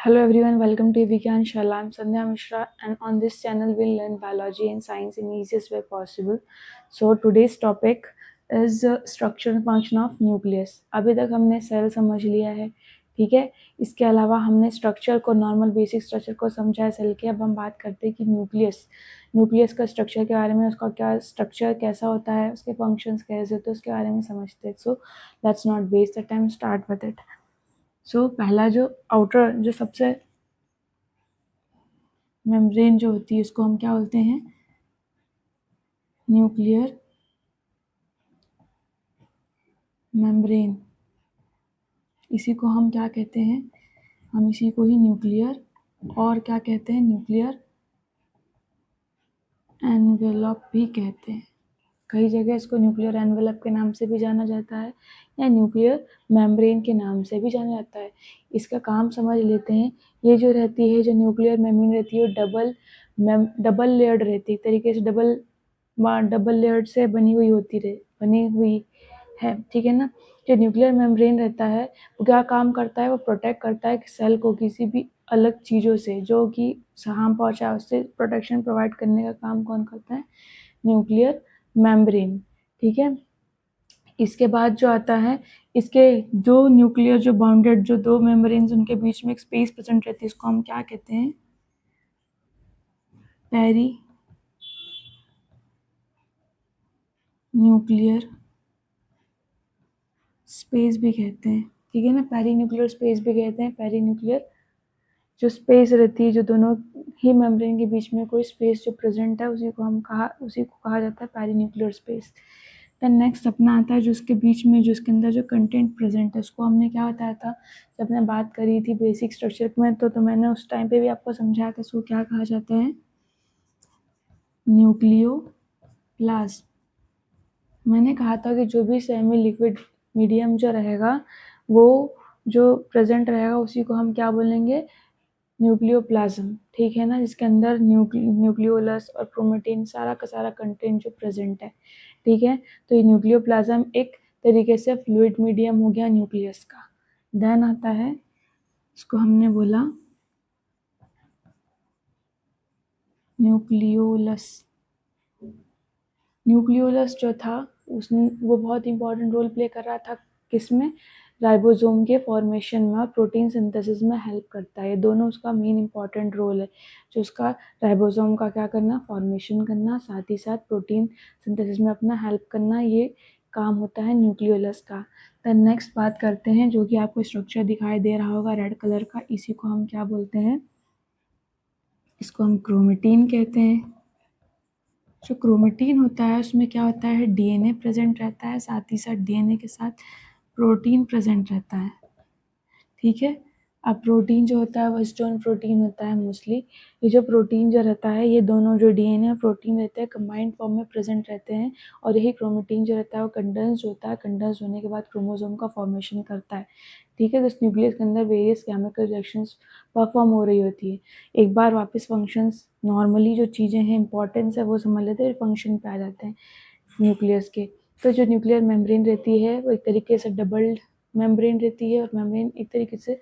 Hello everyone, welcome to Vigyan Shala. I'm Sandhya Mishra and on this channel we'll learn biology and science in easiest way possible. So today's topic is structure and function of nucleus. अभी तक हमने cell समझ लिया है, ठीक है। इसके अलावा हमने स्ट्रक्चर को, नॉर्मल बेसिक स्ट्रक्चर को समझा है सेल के। अब हम बात करते हैं कि न्यूक्लियस का स्ट्रक्चर के बारे में, उसका क्या स्ट्रक्चर कैसा होता है, उसके फंक्शंस कैसे होते हैं, उसके बारे में समझते हैं। So let's not waste the time, start with it. So पहला जो आउटर, जो सबसे मेम्ब्रेन जो होती है, उसको हम क्या बोलते हैं? Nuclear membrane. इसी को हम क्या कहते हैं? हम इसी को ही न्यूक्लियर और क्या कहते हैं? न्यूक्लियर एनवेलप भी कहते हैं। कई जगह इसको न्यूक्लियर एनवेलप के नाम से भी जाना जाता है या न्यूक्लियर मेम्ब्रेन के नाम से भी जाना जाता है। इसका काम समझ लेते हैं। ये जो रहती है, जो न्यूक्लियर मेम्ब्रेन रहती है, वो डबल लेयर्ड रहती है, एक तरीके से डबल लेयर्ड से बनी हुई है, ठीक है ना। जो न्यूक्लियर मेम्ब्रेन रहता है वो क्या काम करता है? वो प्रोटेक्ट करता है सेल को किसी भी अलग चीज़ों से जो कि हार्म पहुंचाए, उससे प्रोटेक्शन प्रोवाइड करने का काम कौन करता है? न्यूक्लियर मेम्ब्रेन, ठीक है। इसके बाद जो आता है, इसके जो न्यूक्लियर जो बाउंडेड जो दो मेम्ब्रेन्स, उनके बीच में एक स्पेस प्रेजेंट रहती है, इसको हम क्या कहते हैं? पेरी न्यूक्लियर स्पेस भी कहते हैं, ठीक है ना। पेरी न्यूक्लियर स्पेस भी कहते हैं। पेरी न्यूक्लियर जो स्पेस रहती है, जो दोनों ही मेम्ब्रेन के बीच में कोई स्पेस जो प्रेजेंट है, उसी को कहा जाता है peri nuclear space. Then next अपना आता है जो उसके बीच में, जो उसके अंदर जो कंटेंट प्रेजेंट है, उसको हमने क्या बताया था जब मैंने बात करी थी बेसिक स्ट्रक्चर में। तो मैंने उस टाइम पे भी आपको समझाया था, उसको क्या कहा जाता है? न्यूक्लियोप्लाज्म। मैंने कहा था कि जो भी सेमी लिक्विड मीडियम जो रहेगा, वो जो प्रेजेंट रहेगा, उसी को हम क्या बोलेंगे? न्यूक्लियोप्लाज्म, ठीक है ना। जिसके अंदर न्यूक्लियोलस और क्रोमेटिन, सारा का सारा कंटेंट जो प्रेजेंट है, ठीक है। तो ये न्यूक्लियोप्लाज्म एक तरीके से फ्लूइड मीडियम हो गया न्यूक्लियस का। देन आता है, इसको हमने बोला न्यूक्लियोलस। न्यूक्लियोलस जो था, उसने वो बहुत इंपॉर्टेंट रोल प्ले कर रहा था किसमें? राइबोसोम के फॉर्मेशन में और प्रोटीन सिंथेसिस में हेल्प करता है। ये दोनों उसका मेन इंपॉर्टेंट रोल है, जो उसका राइबोसोम का क्या करना? फॉर्मेशन करना, साथ ही साथ प्रोटीन सिंथेसिस में अपना हेल्प करना, ये काम होता है न्यूक्लियोलस का। तो नेक्स्ट बात करते हैं, जो कि आपको स्ट्रक्चर दिखाई दे रहा होगा रेड कलर का, इसी को हम क्या बोलते हैं? इसको हम क्रोमेटिन कहते हैं। जो क्रोमेटिन होता है, उसमें क्या होता है? डीएनए प्रेजेंट रहता है, साथ ही साथ डीएनए के साथ प्रोटीन प्रेजेंट रहता है, ठीक है। अब प्रोटीन जो होता है वो हिस्टोन प्रोटीन होता है मोस्टली। ये जो प्रोटीन जो रहता है, ये दोनों जो डीएनए और प्रोटीन रहते हैं कंबाइंड फॉर्म में प्रेजेंट रहते हैं, और यही क्रोमेटिन जो रहता है वो कंडेंस्ड होता है। कंडेंस्ड होने के बाद क्रोमोसोम का फॉर्मेशन करता है, ठीक है। तो इस न्यूक्लियस के अंदर वेरियस केमिकल रिएक्शंस परफॉर्म हो रही होती है। एक बार वापस फंक्शंस, नॉर्मली जो चीज़ें हैं इंपॉर्टेंस है वो समझ लेते हैं, फंक्शन पे आ जाते हैं न्यूक्लियस के। तो जो न्यूक्लियर मेम्ब्रेन रहती है वो एक तरीके से डबल्ड मेम्ब्रेन रहती है, और मेम्ब्रेन एक तरीके से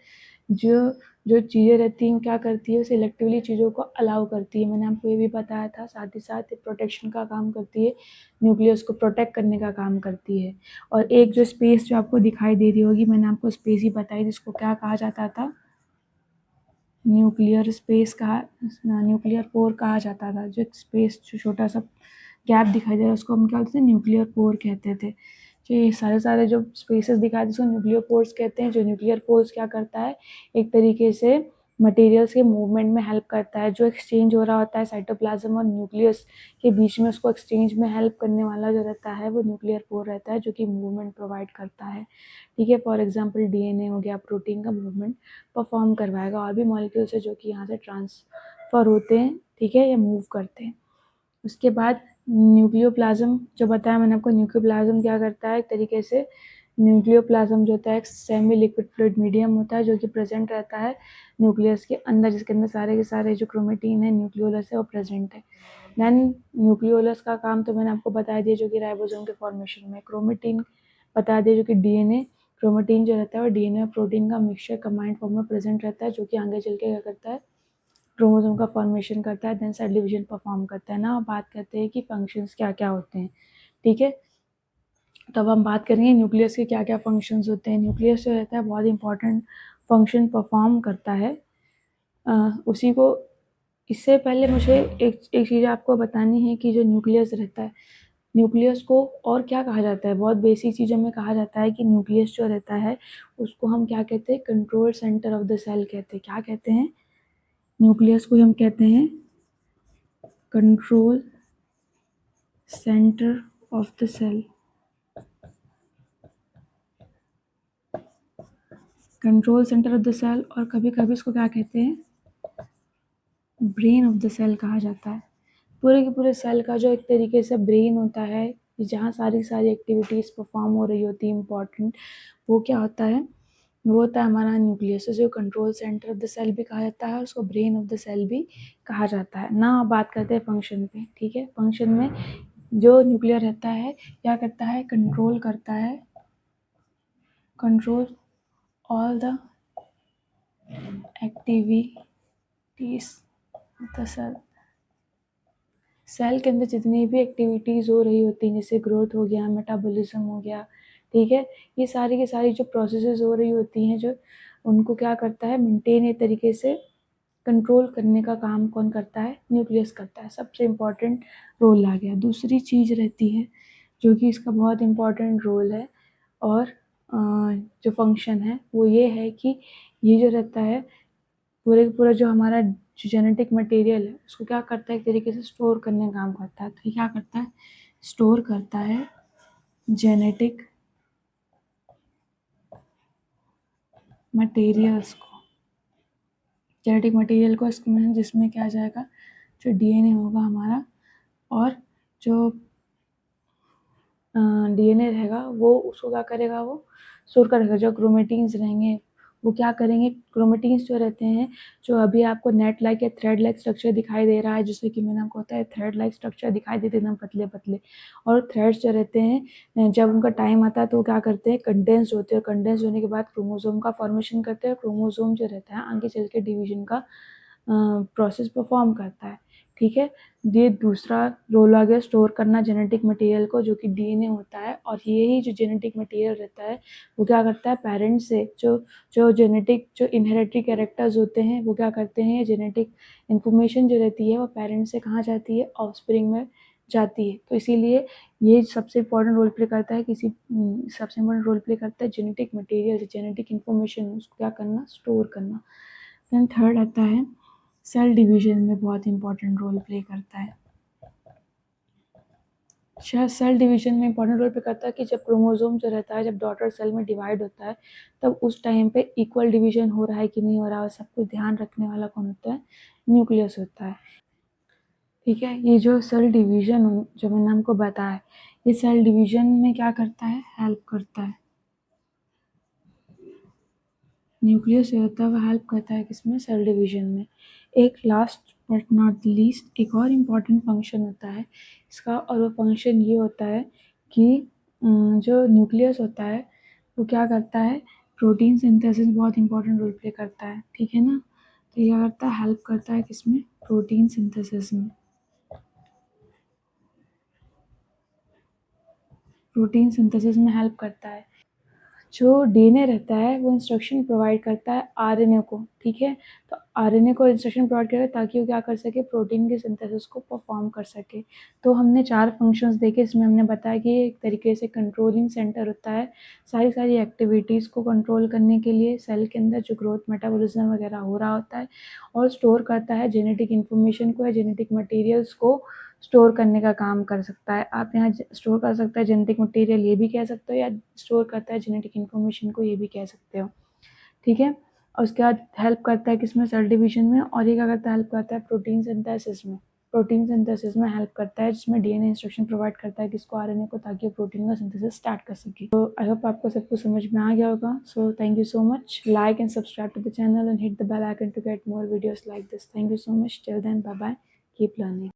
जो जो चीज़ें रहती हैं वो क्या करती है? सिलेक्टिवली चीज़ों को अलाउ करती है। मैंने आपको ये भी बताया था। साथ ही साथ प्रोटेक्शन का काम करती है, न्यूक्लियस को प्रोटेक्ट करने का काम करती है। और एक जो स्पेस जो आपको दिखाई दे रही होगी, मैंने आपको स्पेस ही बताई, जिसको क्या कहा जाता था? न्यूक्लियर स्पेस कहा, न्यूक्लियर पोर कहा जाता था। जो स्पेस, जो छोटा सा गैप दिखाई दे रहा है, उसको हम क्या बोलते थे? न्यूक्लियर पोर कहते थे। जो ये सारे जो स्पेसेस दिखाई दे, उसको न्यूक्लियर पोर्स कहते हैं। जो न्यूक्लियर पोर्स क्या करता है? एक तरीके से मटेरियल्स के मूवमेंट में हेल्प करता है। जो एक्सचेंज हो रहा होता है साइटोप्लाज्म और न्यूक्लियस के बीच में, उसको एक्सचेंज में हेल्प करने वाला जो रहता है वो न्यूक्लियर पोर रहता है, जो कि मूवमेंट प्रोवाइड करता है, ठीक है। फॉर एग्जाम्पल डीएनए हो गया, प्रोटीन का मूवमेंट परफॉर्म करवाएगा, और भी मॉलिक्यूल्स है जो कि यहाँ से ट्रांसफ़र होते हैं, ठीक है, या मूव करते हैं। उसके बाद न्यूक्लियोप्लाज्म जो बताया मैंने आपको, न्यूक्लियोप्लाज्म क्या करता है? एक तरीके से न्यूक्लियोप्लाज्म जो होता है एक सेमी लिक्विड फ्लूइड मीडियम होता है, जो कि प्रेजेंट रहता है न्यूक्लियस के अंदर, जिसके अंदर सारे के सारे जो क्रोमेटिन है, न्यूक्लियोलस है, वो प्रेजेंट है। देन न्यूक्लियोलस का काम तो मैंने आपको बता दिया, जो कि राइबोसोम के फॉर्मेशन में। क्रोमेटिन बता दिया, जो कि डीएनए क्रोमेटिन जो रहता है वो डीएनए और प्रोटीन का मिक्सचर कंबाइंड फॉर्म में प्रेजेंट रहता है, जो कि आगे चल के क्या करता है, क्रोमोसोम का फॉर्मेशन करता है, देन सेल डिवीजन परफॉर्म करता है ना। अब बात करते हैं कि फंक्शंस क्या क्या होते हैं, ठीक है। तब हम बात करेंगे न्यूक्लियस के क्या क्या फंक्शंस होते हैं। न्यूक्लियस जो रहता है बहुत इंपॉर्टेंट फंक्शन परफॉर्म करता है। उसी को, इससे पहले मुझे एक चीज़ आपको बतानी है कि जो न्यूक्लियस रहता है, न्यूक्लियस को और क्या कहा जाता है। बहुत बेसिक चीज़ों में कहा जाता है कि न्यूक्लियस जो रहता है उसको हम क्या कहते हैं, control centre of the cell कहते हैं। क्या कहते हैं, न्यूक्लियस को हम कहते हैं control centre of the cell. Control centre of the cell, और कभी कभी इसको क्या कहते हैं, ब्रेन ऑफ द सेल कहा जाता है। पूरे के पूरे सेल का जो एक तरीके से ब्रेन होता है, जहाँ सारी एक्टिविटीज़ परफॉर्म हो रही होती है इम्पॉर्टेंट, वो क्या होता है, वो होता है हमारा न्यूक्लियस। जो control centre of the cell भी कहा जाता है, उसको ब्रेन ऑफ द सेल भी कहा जाता है ना। बात करते हैं फंक्शन पे, ठीक है। फंक्शन में जो न्यूक्लियर रहता है क्या करता है, कंट्रोल करता है, control all the activities of the cell. Cell के अंदर जितनी भी एक्टिविटीज़ हो रही होती हैं, जैसे ग्रोथ हो गया, मेटाबॉलिज्म हो गया, ठीक है, ये सारी की सारी जो प्रोसेसेस हो रही होती हैं, जो उनको क्या करता है, मेंटेन एक तरीके से कंट्रोल करने का काम कौन करता है, न्यूक्लियस करता है। सबसे इम्पॉर्टेंट रोल आ गया। दूसरी चीज़ रहती है जो कि इसका बहुत इम्पॉर्टेंट रोल है, और जो फंक्शन है वो ये है कि ये जो रहता है पूरा जो हमारा जो जेनेटिक मटेरियल है उसको क्या करता है, एक तरीके से स्टोर करने का काम करता है। तो ये क्या करता है, स्टोर करता है जेनेटिक मटेरियल्स को, जेनेटिक मटेरियल को, इसमें जिसमें क्या जाएगा, जो डीएनए होगा हमारा, और जो डीएनए रहेगा वो उसको क्या करेगा, वो स्टोर करेगा। जो क्रोमेटिन्स रहेंगे वो क्या करेंगे, क्रोमेटिन्स जो रहते हैं, जो अभी आपको नेट लाइक या थ्रेड लाइक स्ट्रक्चर दिखाई दे रहा है, जैसे कि मैंने आपको बताया थ्रेड लाइक स्ट्रक्चर दिखाई देते हैं एकदम पतले पतले, और थ्रेड्स जो रहते हैं जब उनका टाइम आता है तो क्या करते हैं, कंडेंस होते हैं। कंडेंस होने के बाद क्रोमोसोम का फॉर्मेशन करते हैं। क्रोमोसोम जो रहता है आगे चल के डिवीजन का प्रोसेस परफॉर्म करता है, ठीक है। ये दूसरा रोल आ गया, स्टोर करना जेनेटिक मटेरियल को, जो कि डीएनए होता है। और यही जो जेनेटिक मटेरियल रहता है वो क्या करता है, पेरेंट्स से जो जेनेटिक जो इनहेरिटरी कैरेक्टर्स होते हैं वो क्या करते हैं, जेनेटिक इन्फॉर्मेशन जो रहती है वो पेरेंट्स से कहाँ जाती है, ऑफस्प्रिंग में जाती है। तो इसीलिए ये सबसे इम्पोर्टेंट रोल प्ले करता है, सबसे इम्पोर्टेंट रोल प्ले करता है जेनेटिक मटेरियल, जेनेटिक इन्फॉर्मेशन उसको क्या करना, स्टोर करना। देन थर्ड आता है सेल डिवीजन में बहुत इंपॉर्टेंट रोल प्ले करता है। शायद सेल डिवीजन में इंपॉर्टेंट रोल प्ले करता है कि जब क्रोमोसोम जो रहता है, जब डॉटर सेल में डिवाइड होता है, तब उस टाइम पे इक्वल डिवीजन हो रहा है कि नहीं हो रहा है, सब कुछ ध्यान रखने वाला कौन होता है, न्यूक्लियस होता है, ठीक है। ये जो सेल डिवीजन जो मैंने आपको बताया, ये सेल डिवीजन में क्या करता है, हेल्प करता है। न्यूक्लियस जो होता है वो हेल्प करता है किसमें, सेल डिवीजन में। एक लास्ट बट नॉट लीस्ट एक और इम्पॉर्टेंट फंक्शन होता है इसका, और वो फंक्शन ये होता है कि जो न्यूक्लियस होता है वो क्या करता है, प्रोटीन सिंथेसिस बहुत इंपॉर्टेंट रोल प्ले करता है, ठीक है ना। तो ये क्या करता है, हेल्प करता है किसमें, प्रोटीन सिंथेसिस में। प्रोटीन सिंथेसिस में हेल्प करता है। जो डीएनए रहता है वो इंस्ट्रक्शन प्रोवाइड करता है आरएनए को, ठीक है। तो आरएनए को इंस्ट्रक्शन प्रोवाइड करे ताकि वो क्या कर सके, प्रोटीन के सिंथेसिस को परफॉर्म कर सके। तो हमने 4 फंक्शंस देखे, इसमें हमने बताया कि एक तरीके से कंट्रोलिंग सेंटर होता है सारी एक्टिविटीज़ को कंट्रोल करने के लिए सेल के अंदर, जो ग्रोथ मेटाबॉलिज्म वगैरह हो रहा होता है, और स्टोर करता है जेनेटिक इन्फॉर्मेशन को या जेनेटिक मटेरियल्स को स्टोर करने का काम कर सकता है। आप यहाँ स्टोर कर सकता है जेनेटिक मटेरियल, ये भी कह सकते हो, या स्टोर करता है जेनेटिक इन्फॉर्मेशन को, ये भी कह सकते हो, ठीक है। और उसके बाद हेल्प करता है किसमें, सेल डिवीजन में। और ये क्या करता है, हेल्प करता है प्रोटीन सिंथेसिस में। प्रोटीन सिंथेसिस में हेल्प करता है, जिसमें डीएनए इंस्ट्रक्शन प्रोवाइड करता है किसको, आरएनए को, ताकि वो प्रोटीन का सिंथेसिस स्टार्ट कर सके। तो आई होप आपको सब कुछ समझ में आ गया होगा। So thank you so much, like and subscribe to the channel and hit the bell icon to get more videos like this. Thank you so much. Till then, bye bye, keep learning.